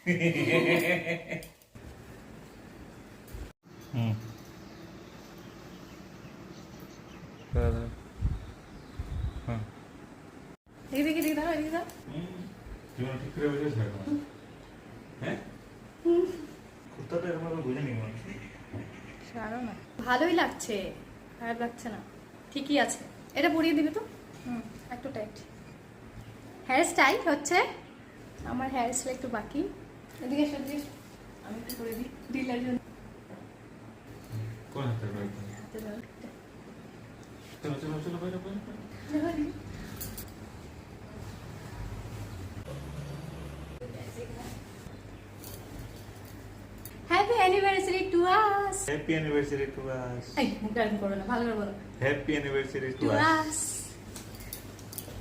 হুম এদিকে এদিকে দাও এদিকে দাও। জীবন ঠিক করে বুঝেছ হ্যাঁ কুত্তাটা এরকম বুঝে নি মানুষ ছাড়ো না, ভালোই লাগছে, খারাপ লাগছে না, ঠিকই আছে। এটা পরিয়ে দিবি তো। একটু টাইট। হেয়ার স্টাইল হচ্ছে, আমার হেয়ার স্টাইল একটু বাকি। এদিকে এসো, এদিকে এসো। আমি একটু করে দিই ডিলার জন্য। কোন হাতে করে হাতে দাও। চলো চলো চলো বাইরে বাইরে happy anniversary to us. Happy anniversary to us. এই মুখটা এরকম করো না, ভালো করে বলো। Happy anniversary two to us. Us.